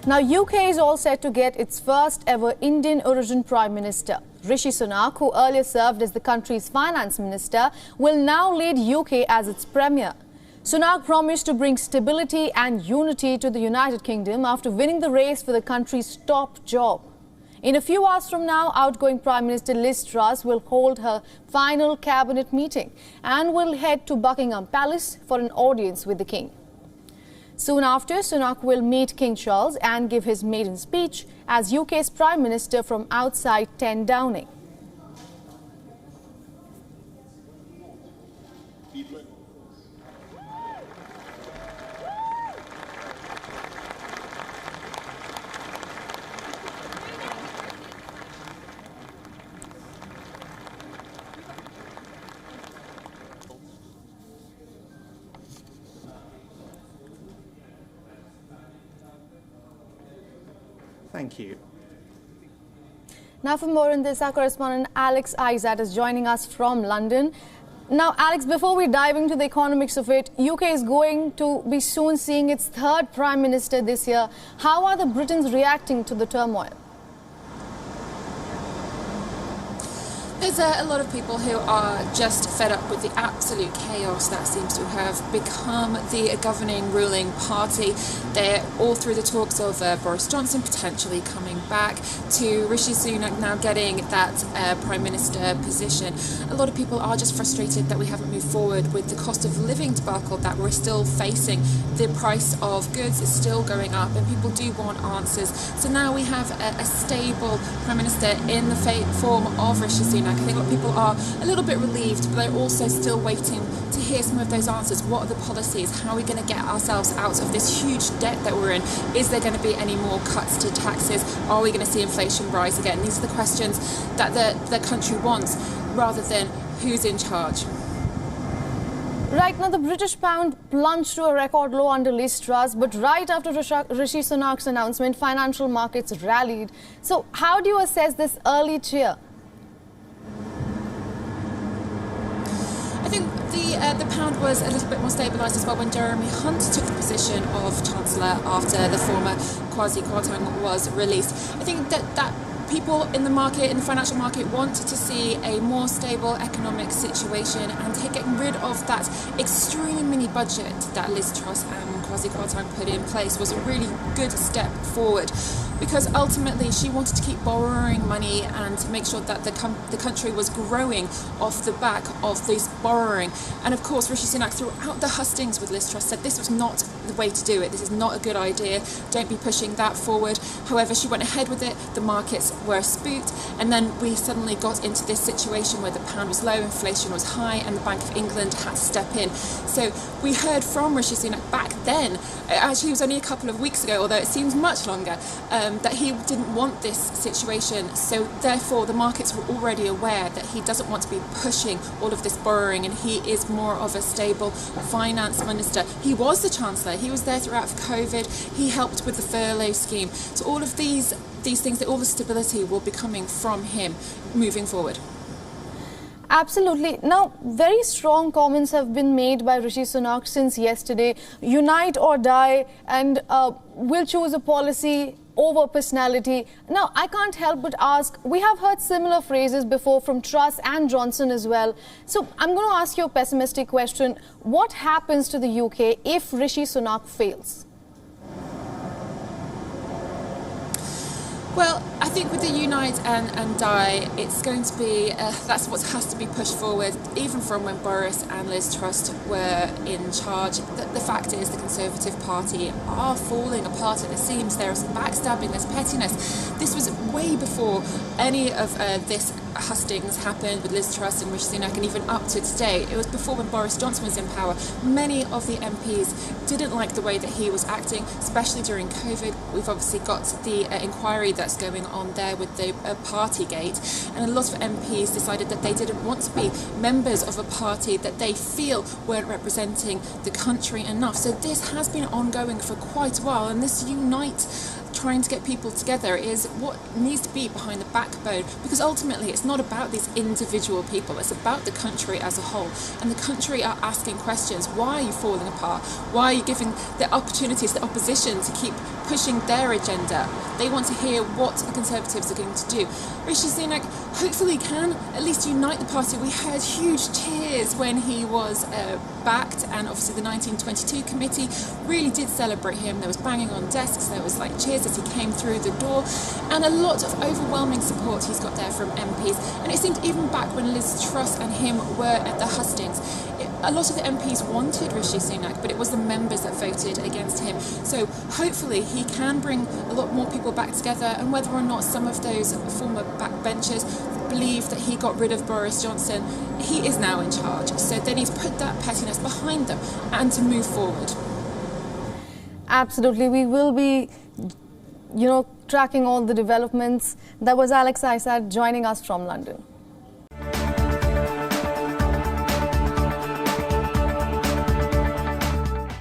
Now, UK is all set to get its first ever Indian origin Prime Minister. Rishi Sunak, who earlier served as the country's finance minister, will now lead UK as its premier. Sunak promised to bring stability and unity to the United Kingdom after winning the race for the country's top job. In a few hours from now, outgoing Prime Minister Liz Truss will hold her final cabinet meeting and will head to Buckingham Palace for an audience with the King. Soon after, Sunak will meet King Charles and give his maiden speech as UK's Prime Minister from outside 10 Downing. Thank you. Now for more on this, our correspondent Alex Izat is joining us from London. Now, Alex, before we dive into the economics of it, UK is going to be soon seeing its third Prime Minister this year. How are the Britons reacting to the turmoil? There's a lot of people who are just fed up with the absolute chaos that seems to have become the governing ruling party. They're all through the talks of Boris Johnson potentially coming back to Rishi Sunak now getting that Prime Minister position. A lot of people are just frustrated that we haven't moved forward with the cost of living debacle that we're still facing. The price of goods is still going up and people do want answers. So now we have a stable Prime Minister in the form of Rishi Sunak. I think a lot of people are a little bit relieved, but they're also still waiting to hear some of those answers. What are the policies? How are we going to get ourselves out of this huge debt that we're in? Is there going to be any more cuts to taxes? Are we going to see inflation rise again? These are the questions that the country wants, rather than who's in charge. Right now, the British pound plunged to a record low under Liz Truss, but right after Rishi Sunak's announcement, financial markets rallied. So how do you assess this early cheer? I think the pound was a little bit more stabilised as well when Jeremy Hunt took the position of Chancellor after the former Kwasi Kwarteng was released. I think that people in the market, in the financial market, want to see a more stable economic situation and getting rid of that extreme mini budget that Liz Truss and Kwasi Kwarteng put in place was a really good step forward, because ultimately she wanted to keep borrowing money and to make sure that the country was growing off the back of this borrowing. And of course Rishi Sunak, throughout the hustings with Liz Truss, said this was not the way to do it. This is not a good idea. Don't be pushing that forward. However, she went ahead with it. The markets were spooked, and then we suddenly got into this situation where the pound was low, inflation was high, and the Bank of England had to step in. So we heard from Rishi Sunak back then, actually it was only a couple of weeks ago, although it seems much longer, that he didn't want this situation. So therefore the markets were already aware that he doesn't want to be pushing all of this borrowing, and he is more of a stable finance minister. He was the Chancellor, he was there throughout COVID, he helped with the furlough scheme. So all of these things, that all the stability will be coming from him moving forward. Absolutely. Now, very strong comments have been made by Rishi Sunak since yesterday. Unite or die, and we'll choose a policy over personality. Now, I can't help but ask, we have heard similar phrases before from Truss and Johnson as well. So I'm going to ask you a pessimistic question. What happens to the UK if Rishi Sunak fails? Well, I think with the unite and die, it's going to be, that's what has to be pushed forward, even from when Boris and Liz Truss were in charge. The fact is the Conservative Party are falling apart at the seams. There is backstabbing, there's pettiness. This was way before any of this hustings happened with Liz Truss and Rishi Sunak, and even up to today. It was before, when Boris Johnson was in power. Many of the MPs didn't like the way that he was acting, especially during COVID. We've obviously got the inquiry that's going on there with the Partygate, and a lot of MPs decided that they didn't want to be members of a party that they feel weren't representing the country enough. So this has been ongoing for quite a while, and this unite, trying to get people together, is what needs to be behind the backbone, because ultimately it's not about these individual people, it's about the country as a whole. And the country are asking questions. Why are you falling apart? Why are you giving the opportunities to the opposition to keep pushing their agenda. They want to hear what the Conservatives are going to do. Rishi Sunak hopefully can at least unite the party. We heard huge cheers when he was backed, and obviously the 1922 committee really did celebrate him. There was banging on desks, there was like cheers as he came through the door, and a lot of overwhelming support he's got there from MPs. And it seemed even back when Liz Truss and him were at the hustings, a lot of the MPs wanted Rishi Sunak, but it was the members that voted against him. So hopefully he can bring a lot more people back together, and whether or not some of those former backbenchers believe that he got rid of Boris Johnson, he is now in charge. So they need to put that pettiness behind them and to move forward. Absolutely. We will be, tracking all the developments. That was Alex Isad joining us from London.